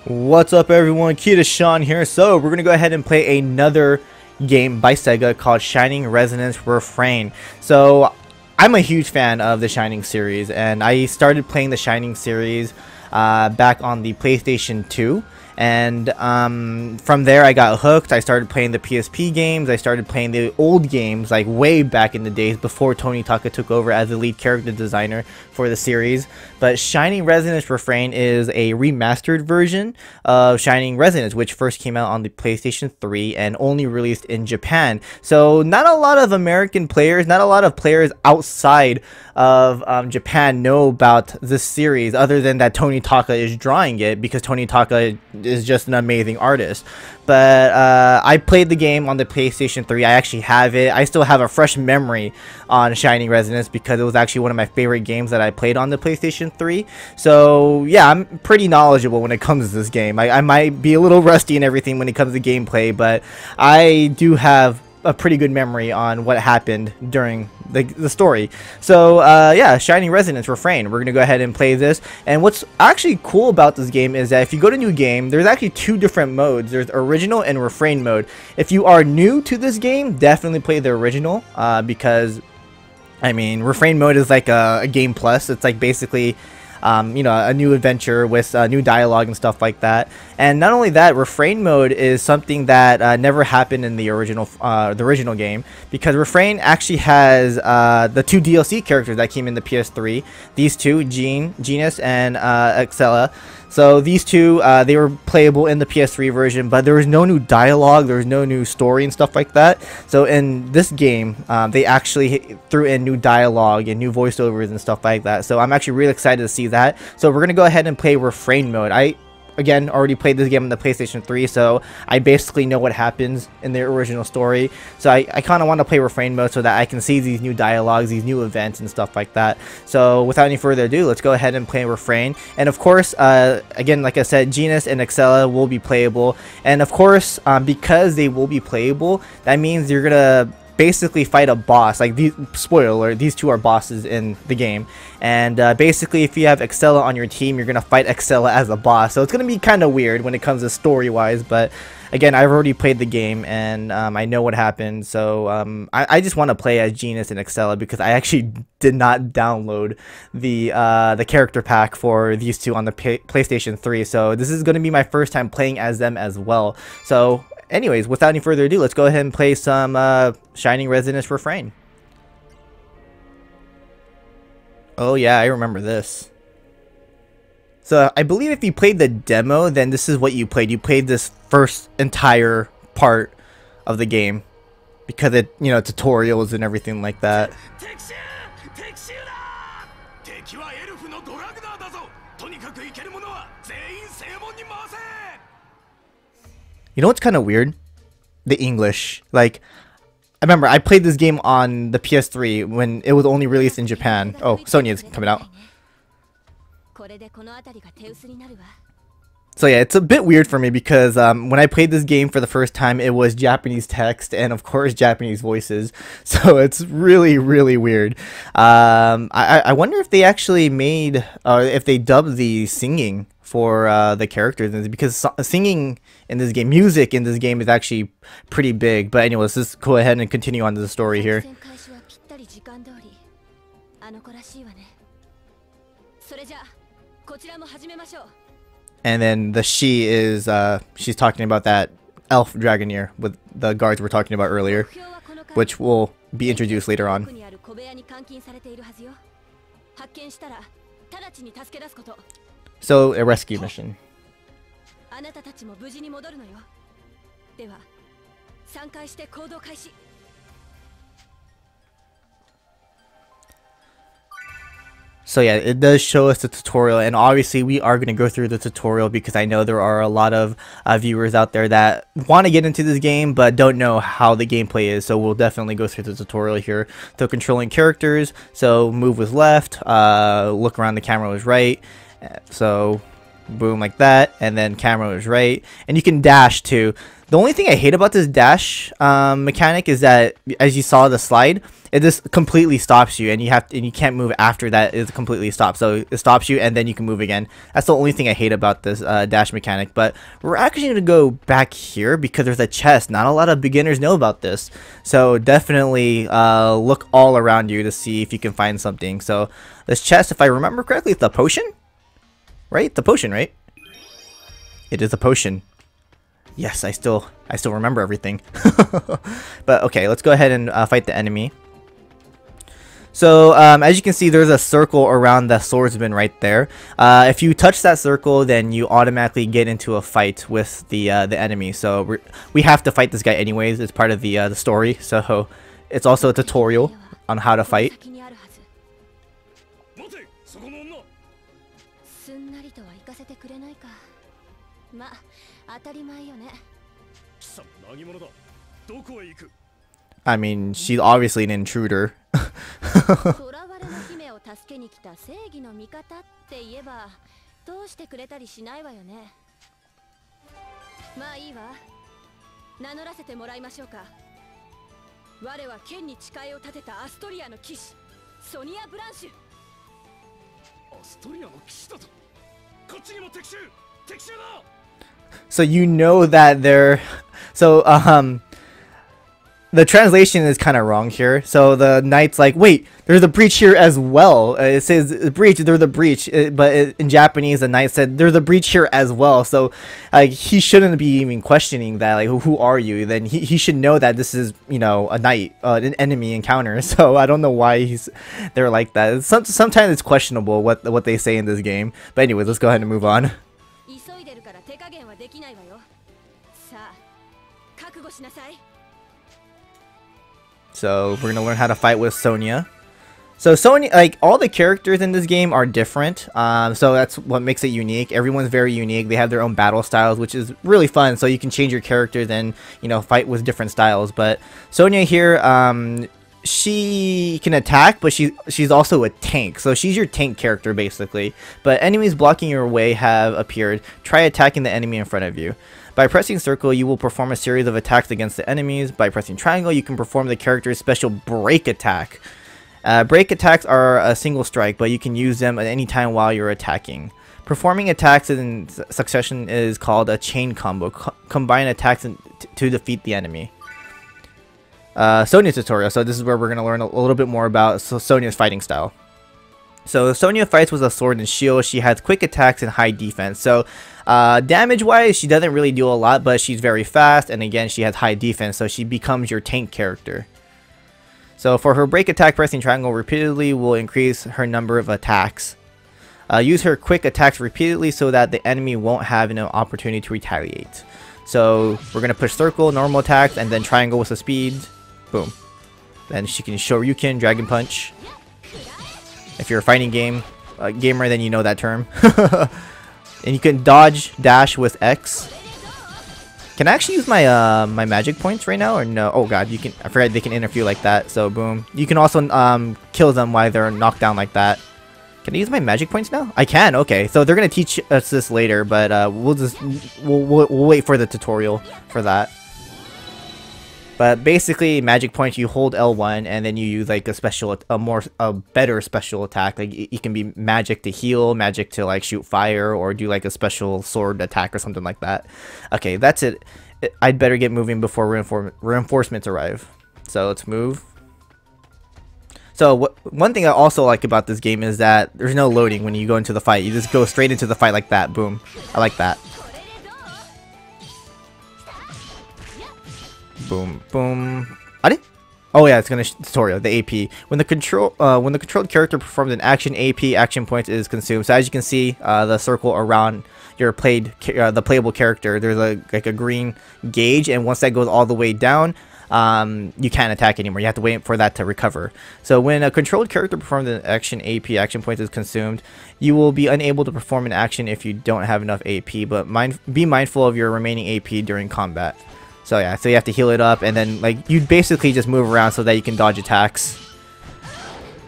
What's up everyone, KitaSean here. So we're gonna go ahead and play another game by Sega called Shining Resonance Refrain. So I'm a huge fan of the Shining series, and I started playing the Shining series back on the PlayStation 2. And from there I got hooked. I started playing the PSP games. I started playing the old games, like way back in the days before Tony Taka took over as the lead character designer for the series. But Shining Resonance Refrain is a remastered version of Shining Resonance, which first came out on the PlayStation 3 and only released in Japan. So not a lot of American players, not a lot of players outside of Japan know about this series, other than that Tony Taka is drawing it, because Tony Taka is just an amazing artist. But I played the game on the PlayStation 3. I actually have it. I still have a fresh memory on Shining Resonance because it was actually one of my favorite games that I played on the PlayStation 3. So yeah, I'm pretty knowledgeable when it comes to this game. I might be a little rusty and everything when it comes to gameplay, but I do have a pretty good memory on what happened during the story. So yeah, Shining Resonance Refrain, we're gonna go ahead and play this. And what's actually cool about this game is that if you go to new game, there's actually two different modes. There's original and Refrain mode. If you are new to this game, definitely play the original, because I mean, Refrain mode is like a game plus. It's like basically you know, a new adventure with new dialogue and stuff like that. And not only that, Refrain mode is something that never happened in the original game, because Refrain actually has the two DLC characters that came in the PS3. These two, Genus and Excella. So these two, they were playable in the PS3 version, but there was no new dialogue, there was no new story and stuff like that. So in this game, they actually threw in new dialogue and new voiceovers and stuff like that. So I'm actually really excited to see that. So we're gonna go ahead and play Refrain mode. I again already played this game on the PlayStation 3, so I basically know what happens in the original story. So I kind of want to play Refrain mode so that I can see these new dialogues, these new events and stuff like that. So without any further ado, let's go ahead and play Refrain. And of course, again, like I said, Genus and Excella will be playable. And of course, because they will be playable, that means you're gonna basically fight a boss. Like, spoiler alert, these two are bosses in the game. And basically, if you have Excella on your team, you're gonna fight Excella as a boss. So it's gonna be kind of weird when it comes to story wise, but again, I've already played the game and I know what happened. So I just want to play as Genus and Excella because I actually did not download the character pack for these two on the PlayStation 3. So this is gonna be my first time playing as them as well. So anyways, without any further ado, let's go ahead and play some Shining Resonance Refrain. Oh yeah, I remember this. So I believe if you played the demo, then this is what you played. You played this first entire part of the game because it, you know, tutorials and everything like that. You know what's kind of weird? The English. Like, I remember I played this game on the PS3 when it was only released in Japan. Oh, Sonya's coming out. So yeah, it's a bit weird for me because when I played this game for the first time, it was Japanese text and of course Japanese voices. So it's really, really weird. I wonder if they actually made, if they dubbed the singing for the characters, because singing in this game, music in this game is actually pretty big. But anyways, let's go ahead and continue on to the story here. And then the she is, she's talking about that elf dragoneer with the guards we're talking about earlier, which will be introduced later on. So, a rescue mission. So yeah, it does show us the tutorial, and obviously we are going to go through the tutorial because I know there are a lot of viewers out there that want to get into this game but don't know how the gameplay is. So we'll definitely go through the tutorial here. So controlling characters, so move with left, look around the camera with right. So boom, like that, and then camera is right, and you can dash too. The only thing I hate about this dash mechanic is that, as you saw the slide, it just completely stops you, and you can't move after that. It completely stops, so it stops you, and then you can move again. That's the only thing I hate about this dash mechanic. But we're actually gonna go back here because there's a chest. Not a lot of beginners know about this, so definitely look all around you to see if you can find something. So this chest, if I remember correctly, it's the potion, right? The potion, right? It is a potion. Yes, I still remember everything. But okay, let's go ahead and fight the enemy. So as you can see, there's a circle around the swordsman right there. If you touch that circle, then you automatically get into a fight with the enemy. So we have to fight this guy anyways. It's part of the story. So it's also a tutorial on how to fight. I mean, she's obviously an intruder. So you know that they're the translation is kind of wrong here. So the knight's like, wait, there's a breach here as well. It says breach, there's a breach, but in Japanese, the knight said there's a breach here as well. So like he shouldn't be even questioning that. Like, who are you? Then he should know that this is, you know, a knight, an enemy encounter. So I don't know why they're like that. Sometimes it's questionable what they say in this game. But anyways, let's go ahead and move on. So we're gonna learn how to fight with Sonya. So Sonya, like all the characters in this game are different. So that's what makes it unique. Everyone's very unique. They have their own battle styles, which is really fun. So you can change your characters and, you know, fight with different styles. But Sonya here, she can attack, but she's also a tank. So she's your tank character basically. But enemies blocking your way have appeared. Try attacking the enemy in front of you. By pressing circle, you will perform a series of attacks against the enemies. By pressing triangle, you can perform the character's special break attack. Break attacks are a single strike, but you can use them at any time while you're attacking. Performing attacks in succession is called a chain combo. Combine attacks to defeat the enemy. Sonya tutorial. So this is where we're going to learn a little bit more about Sonya's fighting style. So Sonya fights with a sword and shield. She has quick attacks and high defense. So damage wise, she doesn't really do a lot, but she's very fast, and again, she has high defense, so she becomes your tank character. So for her break attack, pressing triangle repeatedly will increase her number of attacks. Use her quick attacks repeatedly so that the enemy won't have an opportunity to retaliate. So we're going to push circle, normal attacks, and then triangle with the speed. Boom. Then she can Shoryuken, dragon punch. If you're a fighting gamer, then you know that term. And you can dodge, dash with X. Can I actually use my my magic points right now or no? Oh god, you can. I forgot they can interfere like that. So boom. You can also kill them while they're knocked down like that. Can I use my magic points now? I can. Okay, so they're gonna teach us this later, but we'll wait for the tutorial for that. But basically, magic points, you hold L1 and then you use like a better special attack. Like it can be magic to heal, magic to like shoot fire, or do like a special sword attack or something like that. Okay, that's it. I'd better get moving before reinforcements arrive. So let's move. So one thing I also like about this game is that there's no loading when you go into the fight. You just go straight into the fight like that. Boom. I like that. Boom, boom. Oh yeah, it's gonna tutorial the AP. When the controlled character performs an action, AP action points is consumed. So as you can see, the circle around your the playable character, there's like a green gauge, and once that goes all the way down, you can't attack anymore. You have to wait for that to recover. So when a controlled character performs an action, AP action points is consumed. You will be unable to perform an action if you don't have enough AP. But be mindful of your remaining AP during combat. So yeah, so you have to heal it up, and then like you basically just move around so that you can dodge attacks.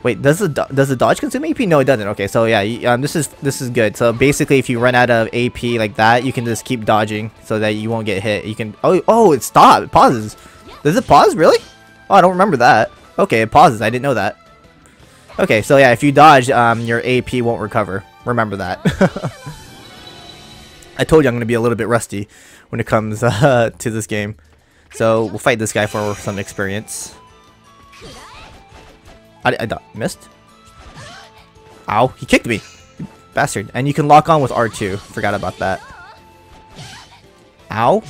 Wait, does the dodge consume AP? No, it doesn't. Okay, so yeah, this is good. So basically, if you run out of AP like that, you can just keep dodging so that you won't get hit. You can. Oh, it stopped. It pauses. Does it pause? Really? Oh, I don't remember that. Okay, it pauses. I didn't know that. Okay, so yeah, if you dodge, your AP won't recover. Remember that. I told you I'm gonna be a little bit rusty when it comes to this game. So we'll fight this guy for some experience. I missed. Ow, he kicked me. You bastard. And you can lock on with R2. Forgot about that. Ow.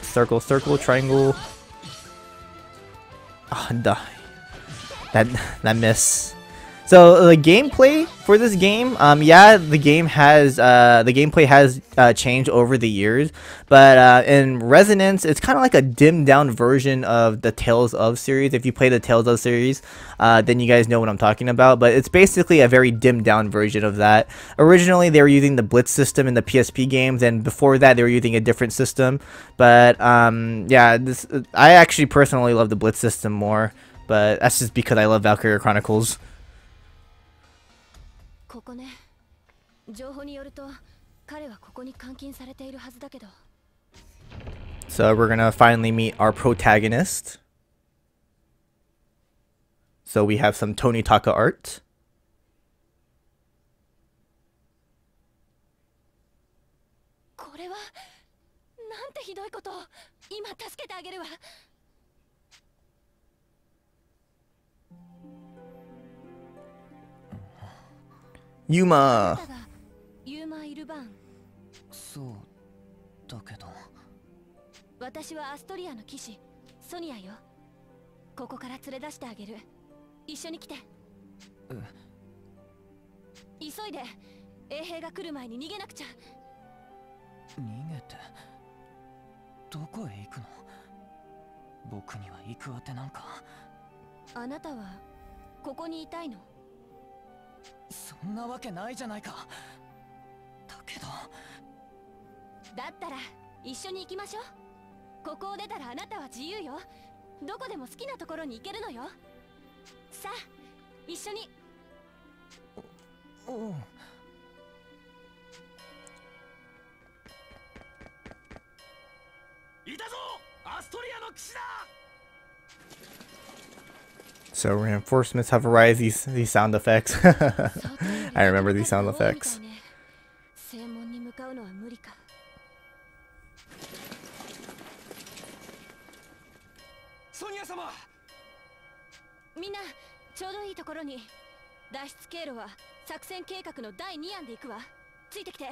Circle, circle, triangle. Oh, die. That miss. So the gameplay for this game, yeah, the gameplay has changed over the years, but in Resonance, it's kind of like a dimmed down version of the Tales of series. If you play the Tales of series, then you guys know what I'm talking about. But it's basically a very dimmed down version of that. Originally, they were using the Blitz system in the PSP games, and before that, they were using a different system. But yeah, I actually personally love the Blitz system more, but that's just because I love Valkyria Chronicles. So we're gonna finally meet our protagonist. So we have some Tony Taka art. Yuma. 私はアストリアの騎士ソニアよ。ここから連れ出してあげる。一緒に来て。急いで。衛兵が来る前に逃げなくちゃ。逃げてどこへ行くの？僕には行くあてなんか。あなたはここにいたいの？そんなわけないじゃないか。だけど。だったら一緒に行きましょう。 ここを出たらあなたは自由よ。どこでも好きなところに行けるのよ。さあ、一緒に。いたぞ、アストリアの騎士だ。 So reinforcements have arrived. These sound effects. I remember these sound effects. 正門に向かうのは無理か。 ソニア様、みんなちょうどいいところに。脱出経路は作戦計画の第2案で行くわ。ついてきて。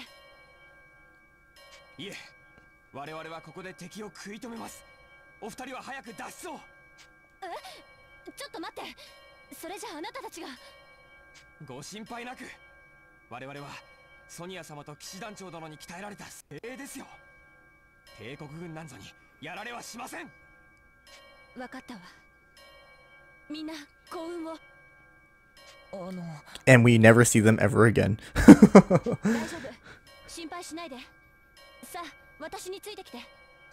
いえ、我々はここで敵を食い止めます。お二人は早く脱出を。ちょっと待って。それじゃあなたたちが。ご心配なく。我々はソニア様と騎士団長殿に鍛えられた精鋭ですよ。帝国軍なんぞにやられはしません。 分かったわ。みんな幸運を。And we never see them ever again. 大丈夫。心配しないで。さあ、私についてきて。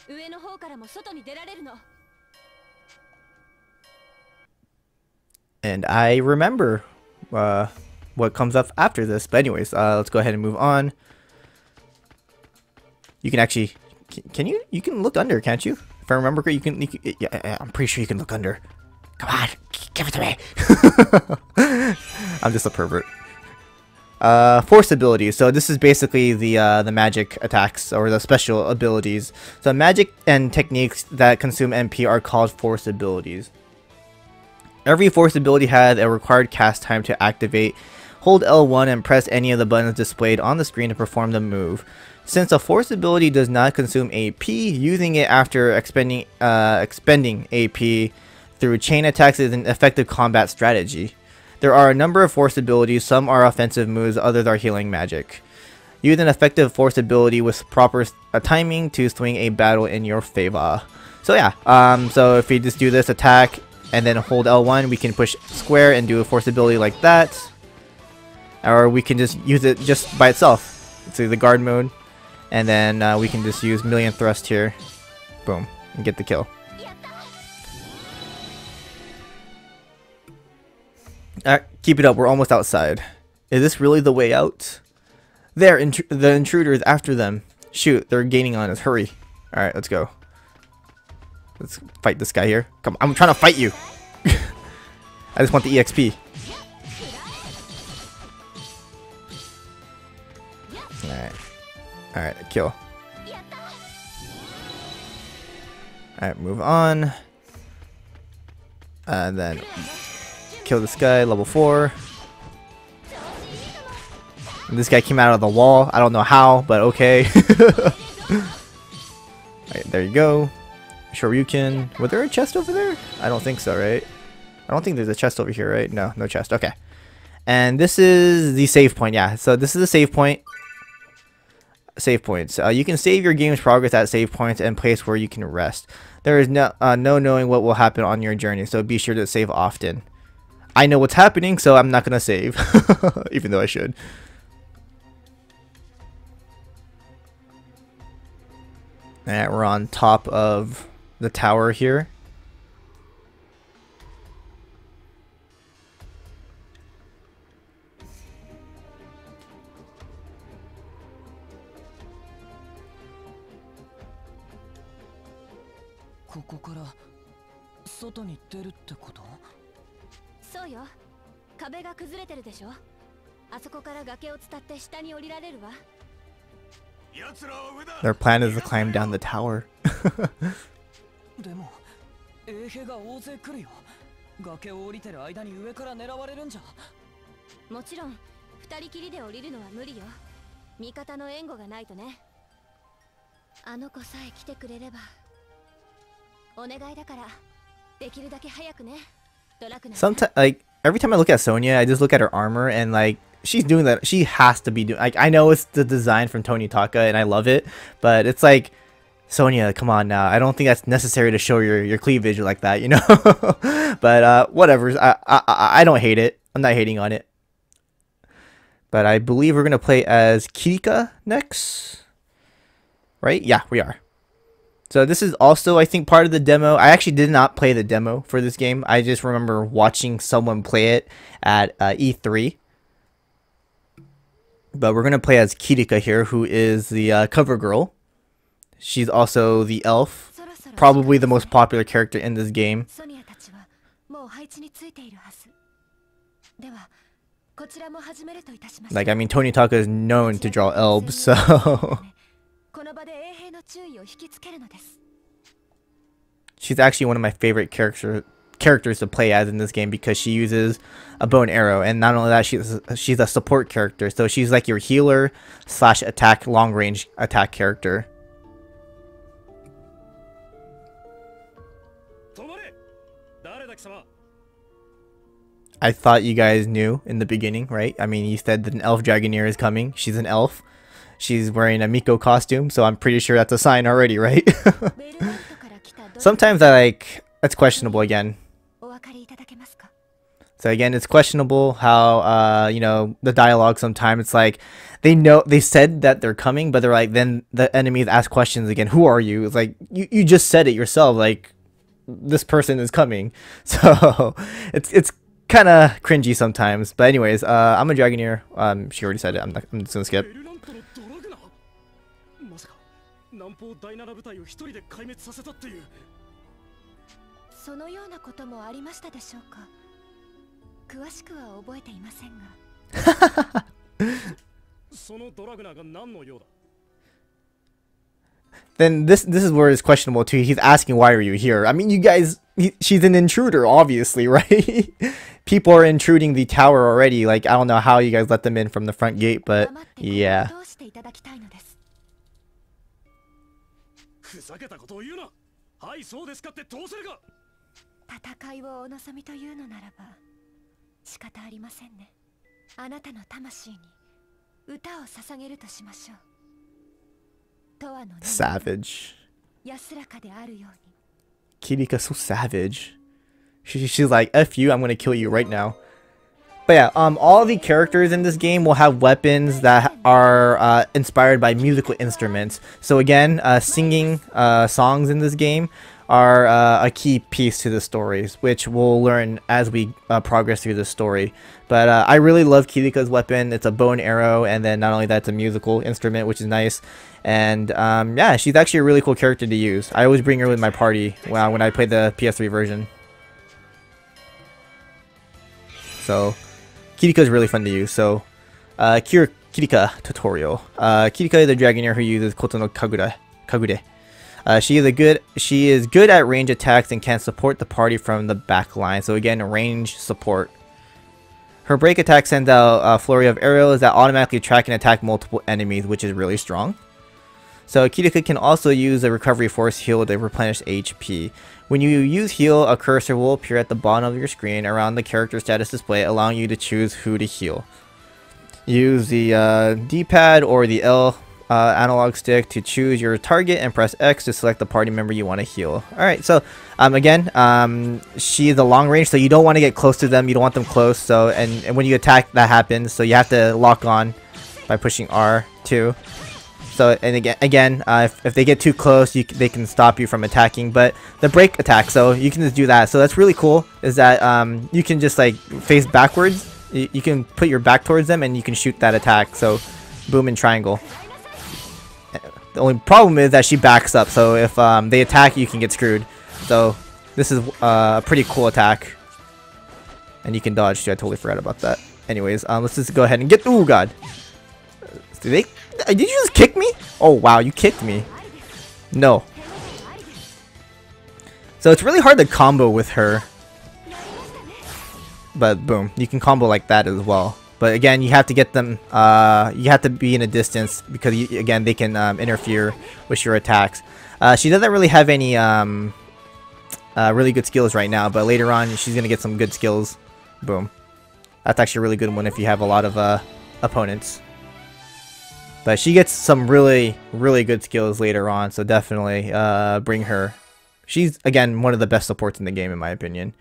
上の方からも外に出られるの。And I remember what comes up after this. But anyways, let's go ahead and move on. You can actually, you can look under, can't you? If I remember correctly, you can yeah, I'm pretty sure you can look under. Come on, give it to me. I'm just a pervert. Force abilities. So this is basically the magic attacks or the special abilities. So magic and techniques that consume MP are called force abilities. Every force ability has a required cast time to activate. Hold L1 and press any of the buttons displayed on the screen to perform the move. Since a force ability does not consume AP, using it after expending AP through chain attacks is an effective combat strategy. There are a number of force abilities, some are offensive moves, others are healing magic. Use an effective force ability with proper timing to swing a battle in your favor. So yeah, so if we just do this attack and then hold L1, we can push square and do a force ability like that. Or we can just use it just by itself. Let's do the guard mode. And then we can just use million thrust here. Boom. And get the kill. Alright, keep it up. We're almost outside. Is this really the way out? There, the intruder is after them. Shoot, they're gaining on us. Hurry. Alright, let's go. Let's fight this guy here. Come on, I'm trying to fight you. I just want the EXP. Alright. Alright, kill. Alright, move on. And then kill this guy, level 4. And this guy came out of the wall. I don't know how, but okay. Alright, there you go. Shoryuken. Was there a chest over there? I don't think so, right? I don't think there's a chest over here, right? No, no chest. Okay. And this is the save point, yeah. So this is the save point. Save points. You can save your game's progress at save points and place where you can rest. There is no knowing what will happen on your journey, so be sure to save often. I know what's happening, so I'm not gonna save, even though I should. Alright, we're on top of the tower here. Their plan is to climb down the tower. Sometimes, like, every time I look at Sonya, I just look at her armor and, like, she's doing that. She has to be doing, like, I know it's the design from Tony Taka and I love it, but it's like, Sonya, come on now. I don't think that's necessary to show your cleavage like that, you know? But whatever. I don't hate it. I'm not hating on it. But I believe we're gonna play as Kirika next, right? Yeah, we are. So this is also, I think, part of the demo. I actually did not play the demo for this game. I just remember watching someone play it at E3. But we're gonna play as Kirika here, who is the cover girl. She's also the elf, probably the most popular character in this game. Like, I mean, Tony Taka is known to draw elves, so... She's actually one of my favorite characters to play as in this game because she uses a bow and arrow, and not only that, she's a support character, so she's like your healer slash attack, long range attack character. I thought you guys knew in the beginning, right? I mean, you said that an elf dragoneer is coming. She's an elf. She's wearing a Miko costume, so I'm pretty sure that's a sign already, right? Sometimes it's questionable again. So again, it's questionable how, you know, the dialogue sometimes, it's like, they said that they're coming, but they're like, then the enemies ask questions again. Who are you? It's like, you just said it yourself, like, this person is coming. So, it's kind of cringy sometimes. But anyways, I'm a Dragoneer. She already said it. I'm just gonna skip. Then this is where it's questionable too. He's asking, why are you here? I mean, you guys, she's an intruder, obviously, right? People are intruding the tower already. Like, I don't know how you guys let them in from the front gate, but yeah. Savage. Kirika so savage. She's like, F you, I'm gonna kill you right now. But yeah, all the characters in this game will have weapons that are inspired by musical instruments. So again, singing songs in this game are a key piece to the stories, which we'll learn as we progress through the story. But I really love Kirika's weapon. It's a bow and arrow, and then not only that, it's a musical instrument, which is nice. And yeah, she's actually a really cool character to use. I always bring her with my party when I play the PS3 version. So Kirika is really fun to use. So Kirika tutorial. Kirika is the Dragonair who uses Koto no Kagure. She is good at range attacks and can support the party from the back line. So again, range support. Her break attack sends out a flurry of arrows that automatically track and attack multiple enemies, which is really strong. So Kirika can also use a recovery force heal to replenish HP. When you use heal, a cursor will appear at the bottom of your screen around the character status display, allowing you to choose who to heal. Use the D-pad or the L analog stick to choose your target and press X to select the party member you want to heal. Alright, so again, she is a long range, so you don't want to get close to them. You don't want them close. So and when you attack, that happens. So you have to lock on by pushing R2. So and again, if they get too close, they can stop you from attacking. But the break attack, so you can just do that. So that's really cool. Is that you can just like face backwards. You can put your back towards them and you can shoot that attack. So boom and triangle. The only problem is that she backs up. So if they attack, you can get screwed. So this is a pretty cool attack. And you can dodge too. I totally forgot about that. Anyways, let's just go ahead and get. Oh god. Did you just kick me? Oh wow, you kicked me. No. So it's really hard to combo with her. But boom, you can combo like that as well. But again, you have to get them, you have to be in a distance because again, they can interfere with your attacks. She doesn't really have any really good skills right now, but later on she's going to get some good skills. Boom. That's actually a really good one if you have a lot of opponents. But she gets some really good skills later on, so definitely bring her. She's, again, one of the best supports in the game in my opinion.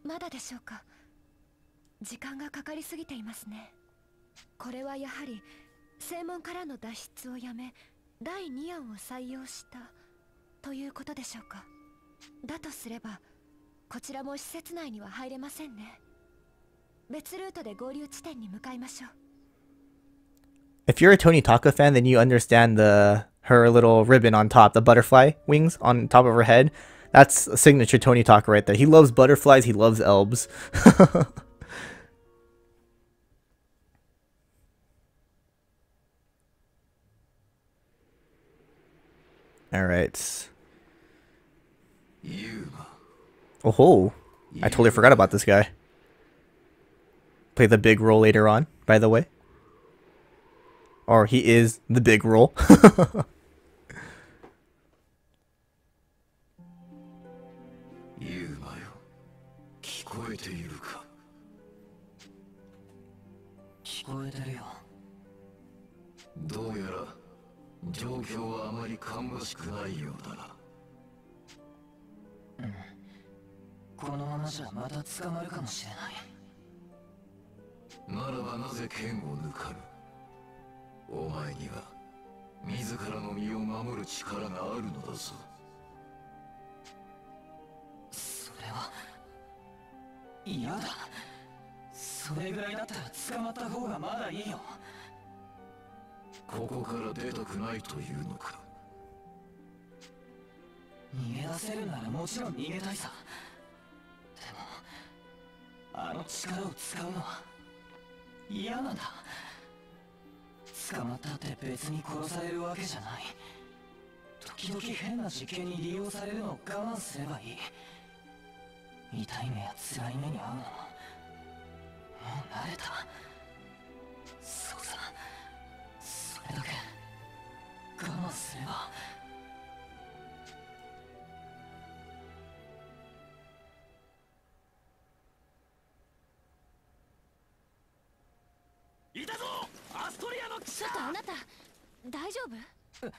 まだでしょうか。時間がかかりすぎていますね。これはやはり正門からの脱出をやめ第2案を採用したということでしょうか。だとすればこちらも施設内には入れませんね。別ルートで合流地点に向かいましょう。If you're a Tony Taka fan, then you understand her little ribbon on top, the butterfly wings on top of her head. That's a signature Tony Taka right there. He loves butterflies, he loves elves. Alright. Oh, I totally forgot about this guy. Play the big role later on, by the way. Or he is the big role. Yuma, 聞こえているか? 聞こえてるよ。どうやら状況はあまり芳しくないようだな。うん。このままじゃまた捕まるかもしれない。ならばなぜ剣を抜かぬ。お前には自らの身を守る力があるのだぞ。それは嫌だ。それぐらいだったら捕まった方がまだいいよ。ここから出たくないというのか。逃げ出せるならもちろん逃げたいさ。でもあの力を使うのは嫌なんだ。捕まったって別に殺されるわけじゃない。時々変な実験に利用されるのを我慢すればいい。痛い目や辛い目に遭うのももう慣れた。そうさ、それだけ我慢すれば。いたぞ、アストリアの記者。ちょっとあなた大丈夫？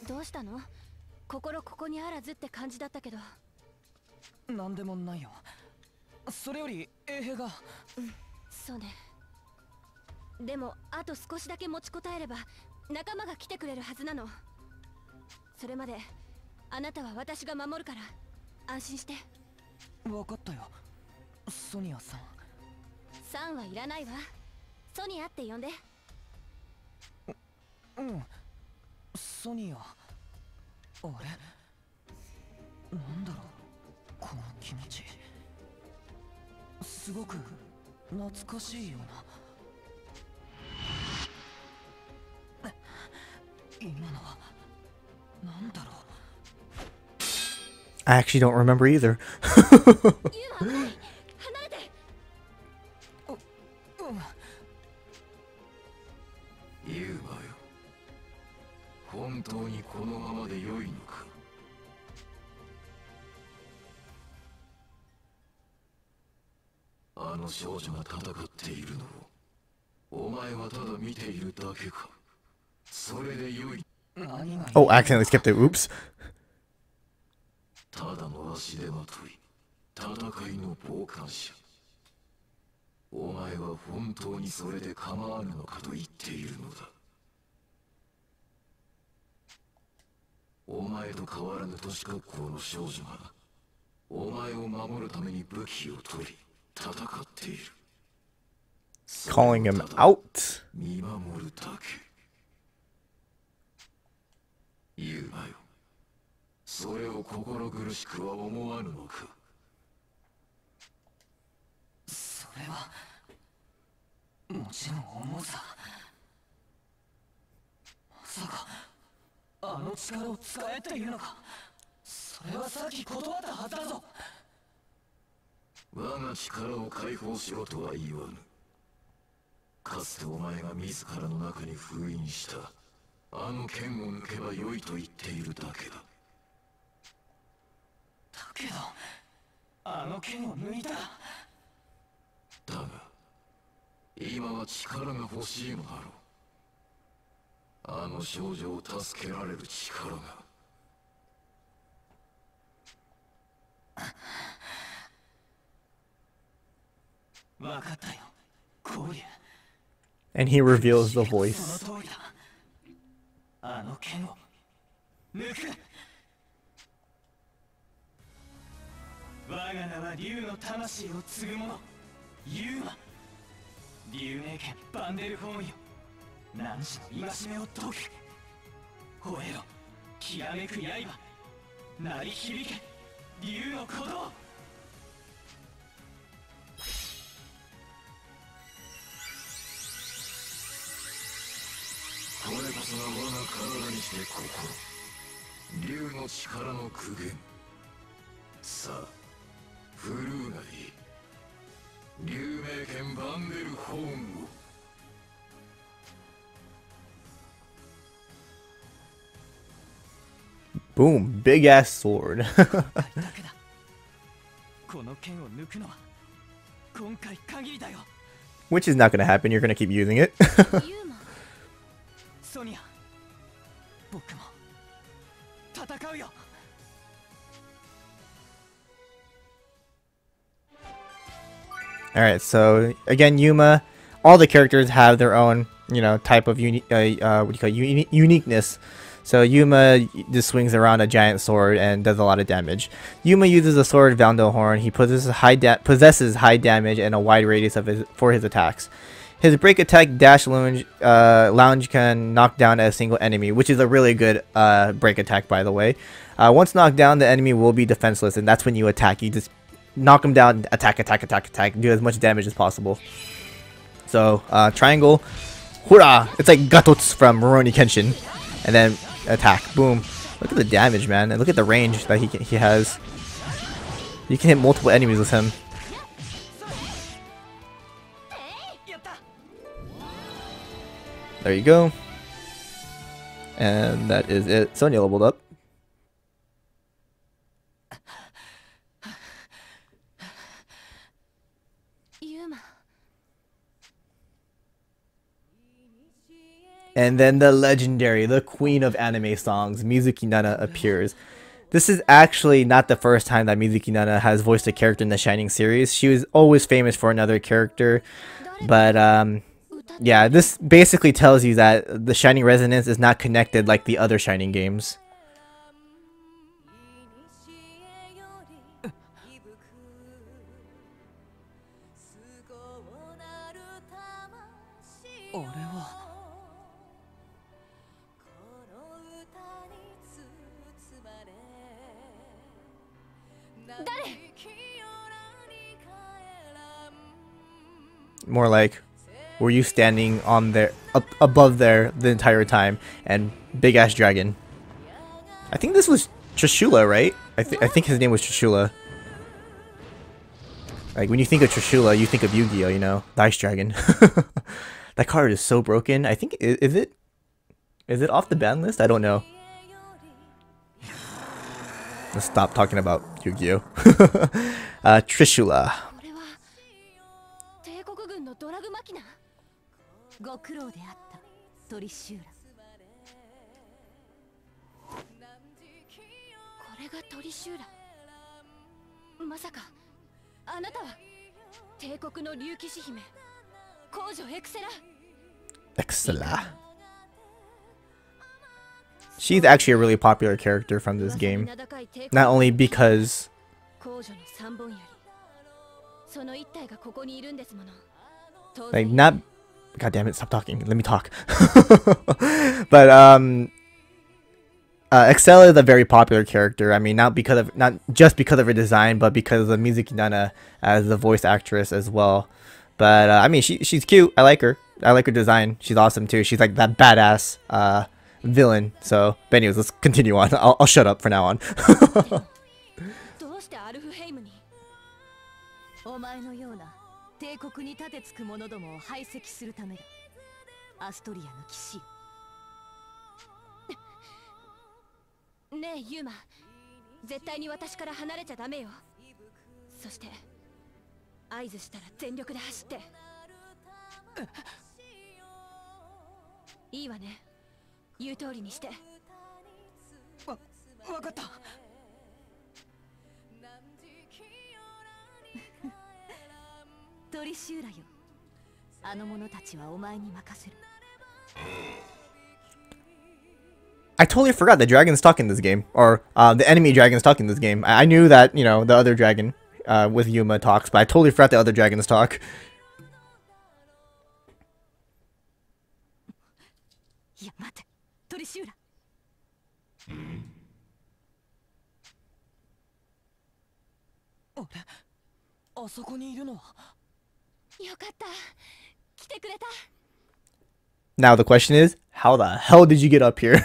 どうしたの？心ここにあらずって感じだったけど。なんでもないよ。それより衛兵が。そうね。でもあと少しだけ持ちこたえれば仲間が来てくれるはずなの。それまであなたは私が守るから安心して。分かったよ、ソニアさん。さんはいらないわ。ソニアって呼んで。うん、ソニア。あれ、なんだろうこの気持ち。すごく懐かしいような。今のはなんだろう。 I actually don't remember either. ユーマ、離れて。ユーマよ、本当にこのままで良いのか。あの少女が戦っているのをお前はただ見ているだけか。それで良い。 Oh, accidentally skipped it. Oops. ただの足手まとい、戦いの傍観者。お前は本当にそれで構わぬのかと言っているのだ。お前と変わらぬ年格好の少女がお前を守るために武器を取り戦っている。 Calling him out. 見守るだけ。ユーマよ、それを心苦しくは思わぬのか。それはもちろん思うさ。まさかあの力を使えっていうのか。それはさっき断ったはずだぞ。我が力を解放しろとは言わぬ。かつてお前が自らの中に封印したあの剣を抜けば良いと言っているだけだ。だけどあの剣を抜いた。だが今は力が欲しいのだろう。あの少女を助けられる力が。分かったよ、コウリュウ。 And he reveals the voice. その通りだ。あの剣を抜く。我が名は竜の魂を継ぐ者、ユーマ。竜名剣バンデルホーンよ、何時の戒めを解く。吠えろ、きらめく刃、鳴り響け竜の鼓動。これこそが我が体にして心、竜の力の苦言。さあ振るうがいい。竜名剣バンデルホーンを。Boom, big ass sword. この剣を抜くのは今回限りだよ。 Which is not gonna happen, you're gonna keep using it. ユーマ、ソニア、僕も戦うよ。 Alright, so again, Yuma, all the characters have their own, you know, type of uniqueness. So Yuma just swings around a giant sword and does a lot of damage. Yuma uses a sword Vandalhorn. He possesses high damage and a wide radius for his attacks. His break attack dash lounge can knock down a single enemy, which is a really good break attack, by the way. Once knocked down, the enemy will be defenseless, and that's when you attack. You just knock him down, attack, do as much damage as possible. So triangle, hurrah! It's like Gatots from Rurouni Kenshin, and then attack, boom. Look at the damage, man, and look at the range that he has. You can hit multiple enemies with him. There you go. And that is it. Sonya leveled up. And then the legendary, the queen of anime songs, Mizuki Nana appears. This is actually not the first time that Mizuki Nana has voiced a character in the Shining series. She was always famous for another character, but yeah, this basically tells you that the Shining Resonance is not connected like the other Shining games. More like, were you standing on there, up above there the entire time, and big ass dragon? I think this was Trishula, right? I think his name was Trishula. Like when you think of Trishula, you think of Yu-Gi-Oh, you know, the Ice Dragon. That card is so broken. I think is it off the ban list? I don't know. Let's stop talking about Yu-Gi-Oh. Trishula. ご苦労であったトリシューラ。これがトリシューラ。まさかあなたは帝国の竜騎士姫皇女エクセラ。Excella. She's actually a really popular character from this game. Not only because like not God damn it, stop talking. Let me talk. But Excella is a very popular character. I mean, not just because of her design, but because of Mizuki Nana as the voice actress as well. But I mean, she's cute. I like her. I like her design. She's awesome too. She's like that badass villain. So, but anyways, let's continue on. I'll shut up for now on. 帝国に立てつく者どもを排斥するためだ。アストリアの騎士。ねえユーマ、絶対に私から離れちゃダメよ。そして合図したら全力で走って。いいわね。言う通りにして。わかった。トリシューラよ。あの者たちはお前に任せる。I totally forgot the dragon's talk in this game, or the enemy dragon's talk in this game. I knew that, you know, the other dragon with Yuma talks, but I totally forgot the other dragon's talk. いや待て、トリシューラ。あれ、あそこにいるのは。よかった。来てくれた。 Now the question is, how the hell did you get up here?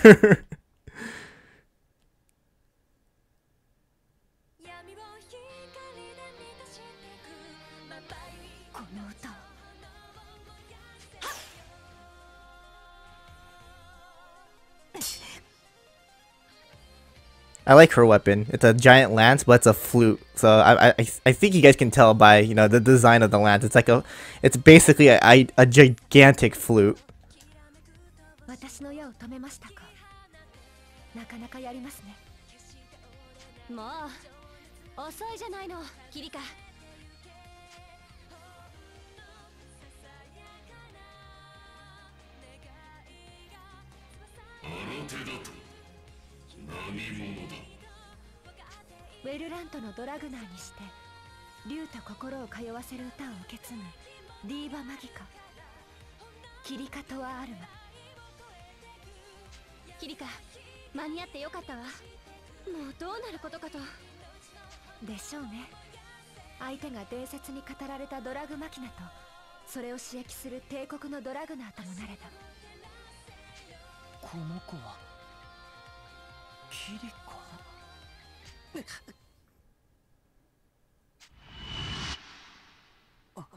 I like her weapon. It's a giant lance, but it's a flute. So I think you guys can tell by, you know, the design of the lance. It's basically a gigantic flute. 私の矢を止めましたか。なかなかやりますね。もう遅いじゃないの、キリカ。ウェルラントのドラグナーにして竜と心を通わせる歌を受け継ぐディーバマギカキリカとはアルマ。キリカ、間に合ってよかったわ。もうどうなることかと。でしょうね。相手が伝説に語られたドラグマキナとそれを刺激する帝国のドラグナーともなれた。この子はキリカ。あ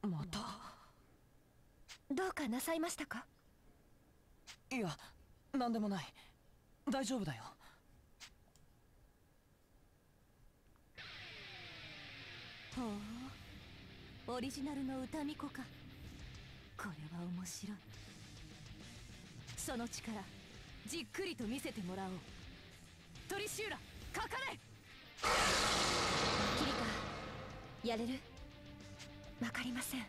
れ、また。どうかなさいましたか。いや、なんでもない。大丈夫だよ。ほう、オリジナルの歌巫女か。これは面白い。その力じっくりと見せてもらおう。トキリカ、やれる？わかりません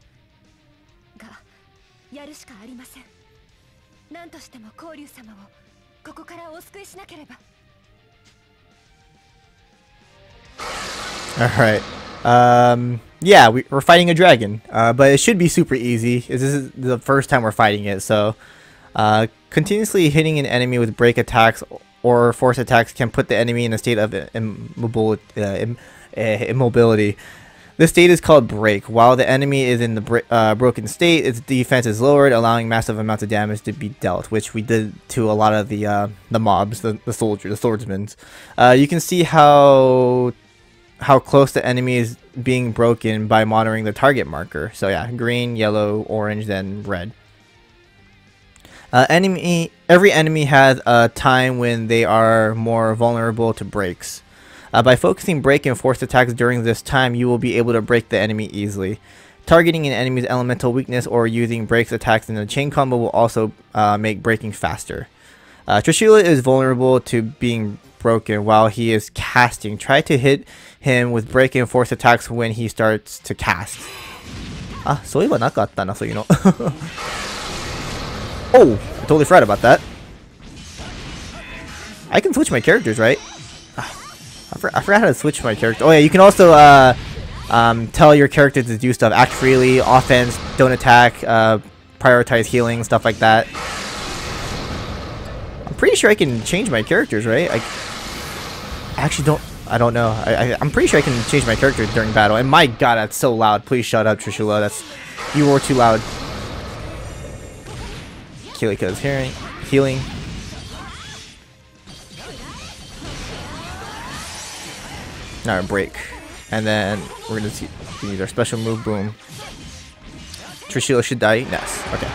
が、やるしかありません。何としても光龍様をここからお救いしなければ。 Alright. Yeah, we're fighting a dragon. But it should be super easy. This is the first time we're fighting it, so continuously hitting an enemy with break attacks or force attacks can put the enemy in a state of immobility. This state is called break. While the enemy is in the broken state, its defense is lowered, allowing massive amounts of damage to be dealt, which we did to a lot of the mobs, the swordsmen. You can see how close the enemy is being broken by monitoring the target marker. So yeah, green, yellow, orange, then red. Every enemy has a time when they are more vulnerable to breaks. By focusing break and force attacks during this time, you will be able to break the enemy easily. Targeting an enemy's elemental weakness or using breaks attacks in a chain combo will also make breaking faster. Trishula is vulnerable to being broken while he is casting. Try to hit him with break and force attacks when he starts to cast. Ah, そういえばなかったな、そういうの。Oh, I totally forgot about that. I can switch my characters, right? I forgot how to switch my character. Oh yeah, you can also tell your character to do stuff. Act freely, offense, don't attack, prioritize healing, stuff like that. I'm pretty sure I can change my characters, right? I actually don't. I don't know. I'm pretty sure I can change my character during battle. And my god, that's so loud. Please shut up, Trishula. You were too loud. Kilika's healing. Now break. And then we're gonna use our special move, boom. Trishula should die. Yes. Okay.